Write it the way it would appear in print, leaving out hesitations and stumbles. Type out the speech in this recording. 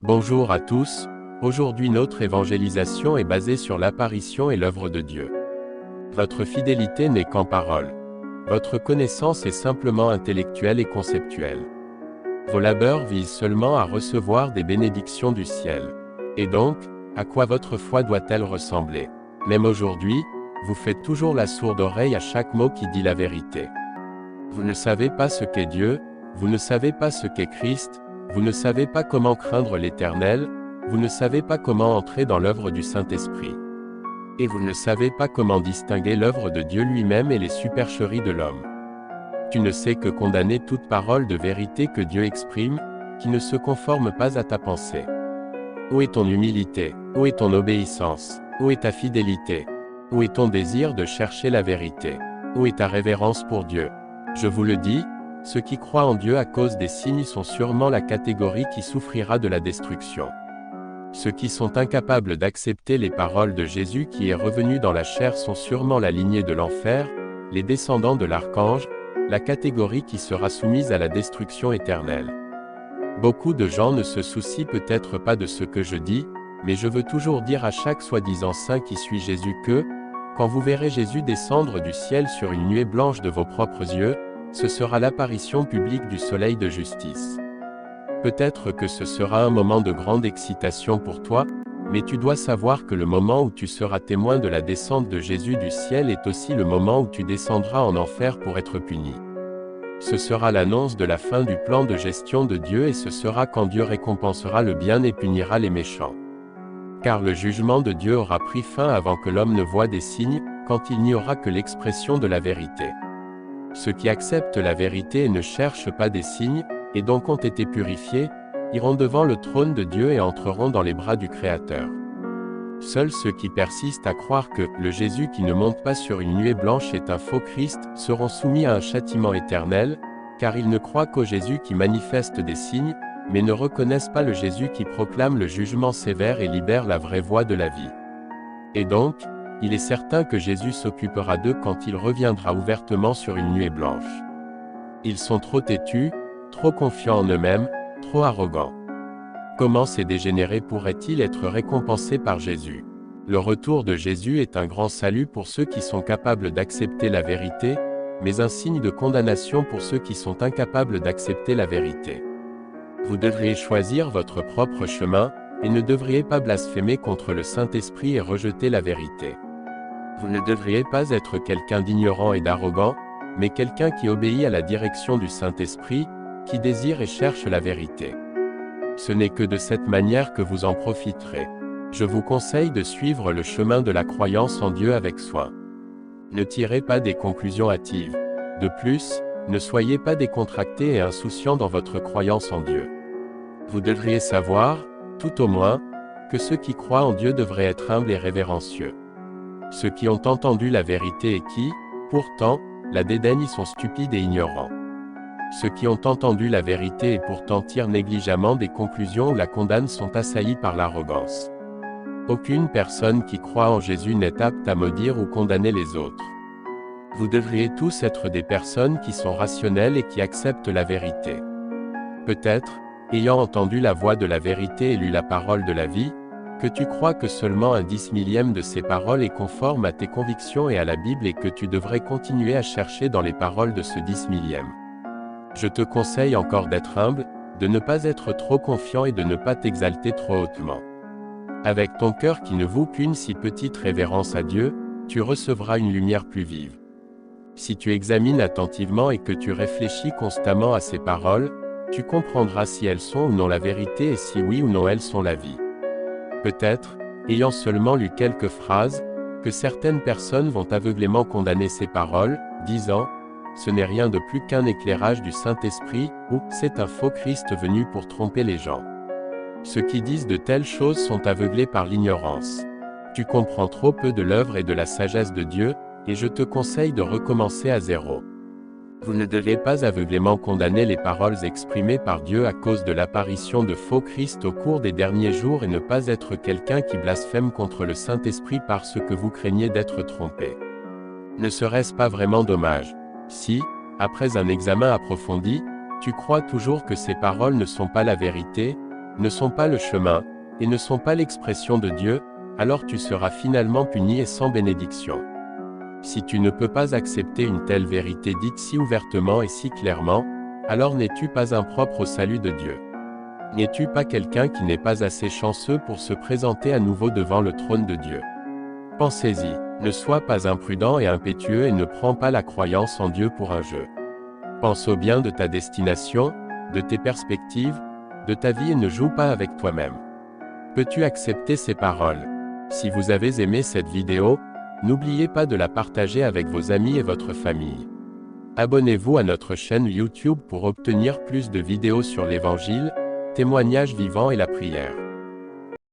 Bonjour à tous, aujourd'hui notre évangélisation est basée sur l'apparition et l'œuvre de Dieu. Votre fidélité n'est qu'en parole. Votre connaissance est simplement intellectuelle et conceptuelle. Vos labeurs visent seulement à recevoir des bénédictions du ciel. Et donc, à quoi votre foi doit-elle ressembler? Même aujourd'hui, vous faites toujours la sourde oreille à chaque mot qui dit la vérité. Vous ne savez pas ce qu'est Dieu, vous ne savez pas ce qu'est Christ, vous ne savez pas comment craindre l'Éternel, vous ne savez pas comment entrer dans l'œuvre du Saint-Esprit. Et vous ne savez pas comment distinguer l'œuvre de Dieu lui-même et les supercheries de l'homme. Tu ne sais que condamner toute parole de vérité que Dieu exprime, qui ne se conforme pas à ta pensée. Où est ton humilité? Où est ton obéissance? Où est ta fidélité? Où est ton désir de chercher la vérité? Où est ta révérence pour Dieu? Je vous le dis, ceux qui croient en Dieu à cause des signes sont sûrement la catégorie qui souffrira de la destruction. Ceux qui sont incapables d'accepter les paroles de Jésus qui est revenu dans la chair sont sûrement la lignée de l'enfer, les descendants de l'archange, la catégorie qui sera soumise à la destruction éternelle. Beaucoup de gens ne se soucient peut-être pas de ce que je dis, mais je veux toujours dire à chaque soi-disant saint qui suit Jésus que, quand vous verrez Jésus descendre du ciel sur une nuée blanche de vos propres yeux, ce sera l'apparition publique du soleil de justice. Peut-être que ce sera un moment de grande excitation pour toi, mais tu dois savoir que le moment où tu seras témoin de la descente de Jésus du ciel est aussi le moment où tu descendras en enfer pour être puni. Ce sera l'annonce de la fin du plan de gestion de Dieu et ce sera quand Dieu récompensera le bien et punira les méchants. Car le jugement de Dieu aura pris fin avant que l'homme ne voie des signes, quand il n'y aura que l'expression de la vérité. Ceux qui acceptent la vérité et ne cherchent pas des signes, et donc ont été purifiés, iront devant le trône de Dieu et entreront dans les bras du Créateur. Seuls ceux qui persistent à croire que le Jésus qui ne monte pas sur une nuée blanche est un faux Christ seront soumis à un châtiment éternel, car ils ne croient qu'au Jésus qui manifeste des signes, mais ne reconnaissent pas le Jésus qui proclame le jugement sévère et libère la vraie voie de la vie. Et donc, il est certain que Jésus s'occupera d'eux quand il reviendra ouvertement sur une nuée blanche. Ils sont trop têtus, trop confiants en eux-mêmes, trop arrogants. Comment ces dégénérés pourraient-ils être récompensés par Jésus? Le retour de Jésus est un grand salut pour ceux qui sont capables d'accepter la vérité, mais un signe de condamnation pour ceux qui sont incapables d'accepter la vérité. Vous devriez choisir votre propre chemin, et ne devriez pas blasphémer contre le Saint-Esprit et rejeter la vérité. Vous ne devriez pas être quelqu'un d'ignorant et d'arrogant, mais quelqu'un qui obéit à la direction du Saint-Esprit, qui désire et cherche la vérité. Ce n'est que de cette manière que vous en profiterez. Je vous conseille de suivre le chemin de la croyance en Dieu avec soin. Ne tirez pas des conclusions hâtives. De plus, ne soyez pas décontractés et insouciants dans votre croyance en Dieu. Vous devriez savoir, tout au moins, que ceux qui croient en Dieu devraient être humbles et révérencieux. Ceux qui ont entendu la vérité et qui, pourtant, la dédaignent sont stupides et ignorants. Ceux qui ont entendu la vérité et pourtant tirent négligemment des conclusions ou la condamnent sont assaillis par l'arrogance. Aucune personne qui croit en Jésus n'est apte à maudire ou condamner les autres. Vous devriez tous être des personnes qui sont rationnelles et qui acceptent la vérité. Peut-être, ayant entendu la voix de la vérité et lu la parole de la vie, que tu crois que seulement un 10 millième de ces paroles est conforme à tes convictions et à la Bible et que tu devrais continuer à chercher dans les paroles de ce 10 millième. Je te conseille encore d'être humble, de ne pas être trop confiant et de ne pas t'exalter trop hautement. Avec ton cœur qui ne vaut qu'une si petite révérence à Dieu, tu recevras une lumière plus vive. Si tu examines attentivement et que tu réfléchis constamment à ces paroles, tu comprendras si elles sont ou non la vérité et si oui ou non elles sont la vie. Peut-être, ayant seulement lu quelques phrases, que certaines personnes vont aveuglément condamner ces paroles, disant « Ce n'est rien de plus qu'un éclairage du Saint-Esprit » ou « C'est un faux Christ venu pour tromper les gens ». Ceux qui disent de telles choses sont aveuglés par l'ignorance. Tu comprends trop peu de l'œuvre et de la sagesse de Dieu, et je te conseille de recommencer à zéro. Vous ne devez pas aveuglément condamner les paroles exprimées par Dieu à cause de l'apparition de faux Christ au cours des derniers jours et ne pas être quelqu'un qui blasphème contre le Saint-Esprit parce que vous craignez d'être trompé. Ne serait-ce pas vraiment dommage, si, après un examen approfondi, tu crois toujours que ces paroles ne sont pas la vérité, ne sont pas le chemin, et ne sont pas l'expression de Dieu, alors tu seras finalement puni et sans bénédiction. Si tu ne peux pas accepter une telle vérité dite si ouvertement et si clairement, alors n'es-tu pas impropre au salut de Dieu? N'es-tu pas quelqu'un qui n'est pas assez chanceux pour se présenter à nouveau devant le trône de Dieu? Pensez-y, ne sois pas imprudent et impétueux et ne prends pas la croyance en Dieu pour un jeu. Pense au bien de ta destination, de tes perspectives, de ta vie et ne joue pas avec toi-même. Peux-tu accepter ces paroles? Si vous avez aimé cette vidéo, n'oubliez pas de la partager avec vos amis et votre famille. Abonnez-vous à notre chaîne YouTube pour obtenir plus de vidéos sur l'Évangile, témoignages vivants et la prière.